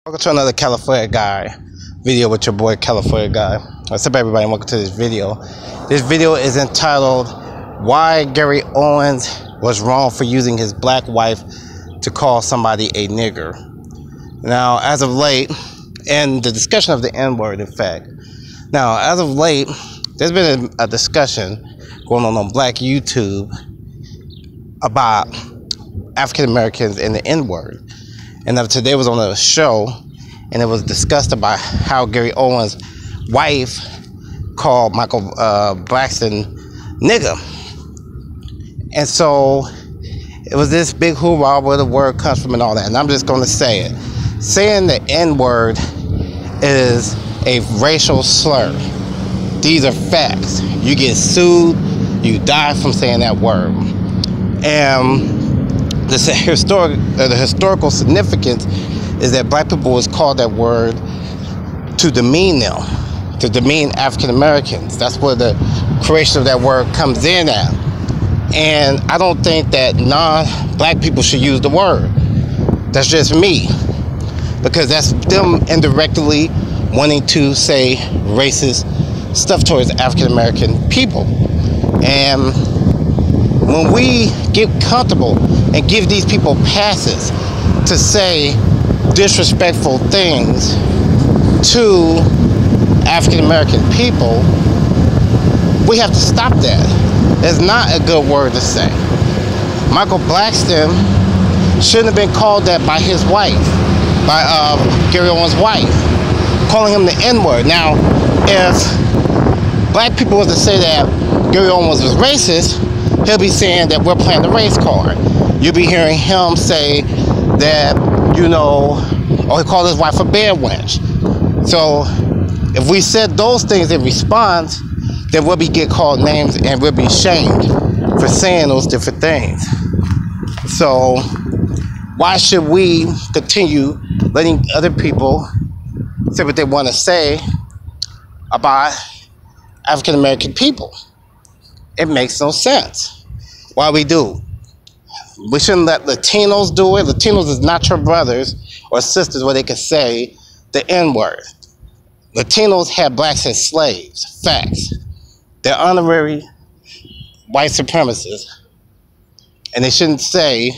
Welcome to another California Guy video with your boy California Guy. What's up, everybody, and welcome to this video. This video is entitled Why Gary Owens Was Wrong for Using His Black Wife to Call Somebody a Nigger. Now, as of late, and the discussion of the N-word, in fact. Now, as of late, there's been a discussion going on Black YouTube about African Americans and the N-word. And today was on a show, and it was discussed about how Gary Owens' wife called Michael Braxton nigger. And so it was this big hoorah where the word comes from and all that. And I'm just going to say it. Saying the N-word is a racial slur. These are facts. You get sued, you die from saying that word. And the historical significance is that black people was called that word to demean them, to demean African Americans. That's where the creation of that word comes in at. And I don't think that non-black people should use the word. That's just me, because that's them indirectly wanting to say racist stuff towards African American people. And when we get comfortable and give these people passes to say disrespectful things to African American people, we have to stop that. It's not a good word to say. Michael Braxton shouldn't have been called that by his wife, by Gary Owens' wife, calling him the N-word. Now, if black people was to say that Gary Owens was racist, he'll be saying that we're playing the race card. You'll be hearing him say that, you know, or he called his wife a bed wench. So if we said those things in response, then we'll be get called names and we'll be shamed for saying those different things. So why should we continue letting other people say what they want to say about African American people? It makes no sense. Why we do? We shouldn't let Latinos do it. Latinos is not your brothers or sisters where they can say the N-word. Latinos had blacks as slaves. Facts. They're honorary white supremacists. And they shouldn't say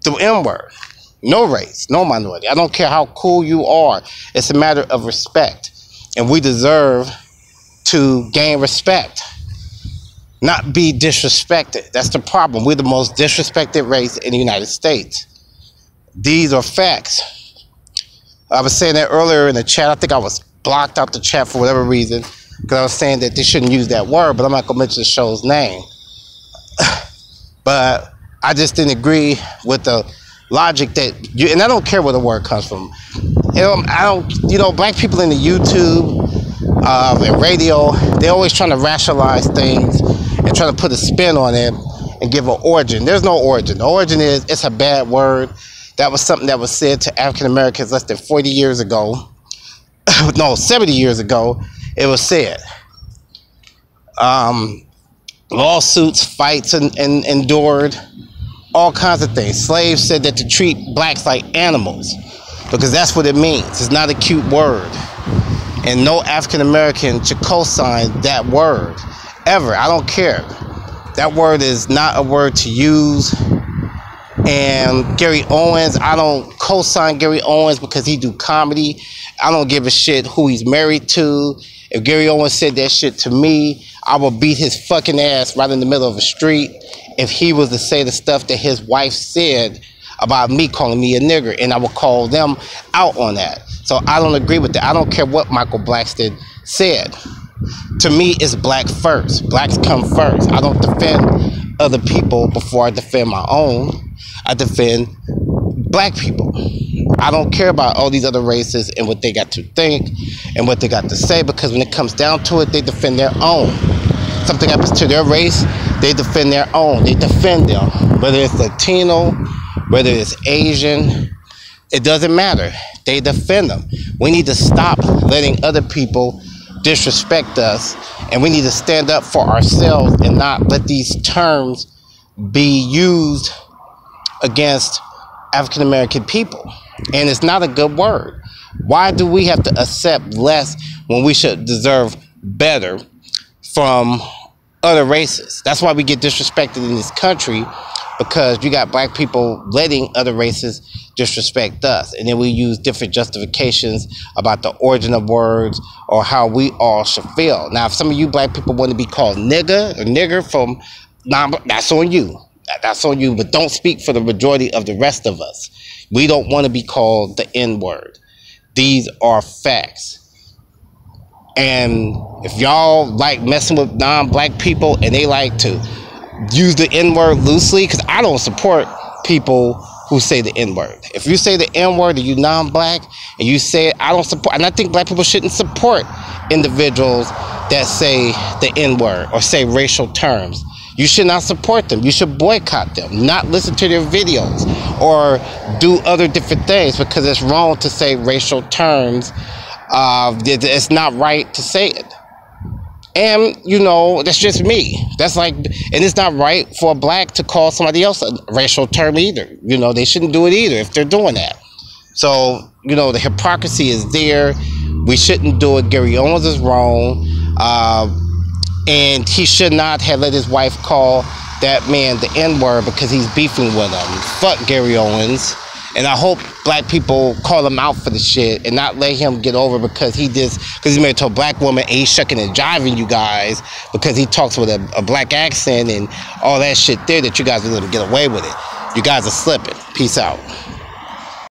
the N-word. No race, no minority. I don't care how cool you are. It's a matter of respect. And we deserve to gain respect, not be disrespected. That's the problem. We're the most disrespected race in the United States. These are facts. I was saying that earlier in the chat. I think I was blocked out the chat for whatever reason, because I was saying that they shouldn't use that word, but I'm not going to mention the show's name. But I just didn't agree with the logic that you, and I don't care where the word comes from. Black people in the YouTube and radio, they're always trying to rationalize things and trying to put a spin on it and give an origin. There's no origin. The origin is it's a bad word. That was something that was said to African Americans less than 40 years ago. No, 70 years ago, it was said. Lawsuits, fights, and endured all kinds of things. Slaves said that to treat blacks like animals, because that's what it means. It's not a cute word. And no African American should co-sign that word. Ever. I don't care. That word is not a word to use. And Gary Owens, I don't co-sign Gary Owens because he do comedy. I don't give a shit who he's married to. If Gary Owens said that shit to me, I will beat his fucking ass right in the middle of a street if he was to say the stuff that his wife said about me, calling me a nigger, and I will call them out on that. So I don't agree with that. I don't care what Michael Braxton said. To me, it's black first. Blacks come first. I don't defend other people before I defend my own. I defend black people. I don't care about all these other races and what they got to think and what they got to say, because when it comes down to it, they defend their own. Something happens to their race, they defend their own. They defend them. Whether it's Latino, whether it's Asian, it doesn't matter. They defend them. We need to stop letting other people disrespect us, and we need to stand up for ourselves and not let these terms be used against African American people. And it's not a good word. Why do we have to accept less when we should deserve better from other races? That's why we get disrespected in this country, because you got black people letting other races disrespect us. And then we use different justifications about the origin of words or how we all should feel. Now, if some of you black people want to be called nigger or nigger from, that's on you. That's on you, but don't speak for the majority of the rest of us. We don't want to be called the N-word. These are facts. And if y'all like messing with non-black people and they like to use the N-word loosely, because I don't support people who say the N-word. If you say the N-word and you non-black and you say it, I don't support, and I think black people shouldn't support individuals that say the N-word or say racial terms. You should not support them. You should boycott them, not listen to their videos or do other different things, because it's wrong to say racial terms. It's not right to say it. And, you know, that's just me. That's like, and it's not right for a black to call somebody else a racial term either. You know, they shouldn't do it either if they're doing that. So, you know, the hypocrisy is there. We shouldn't do it. Gary Owens is wrong. And he should not have let his wife call that man the N-word because he's beefing with him. Fuck Gary Owens. And I hope black people call him out for the shit and not let him get over because he's married to a black woman and he's shucking and jiving you guys because he talks with a black accent and all that shit there that you guys are going to get away with it. You guys are slipping. Peace out.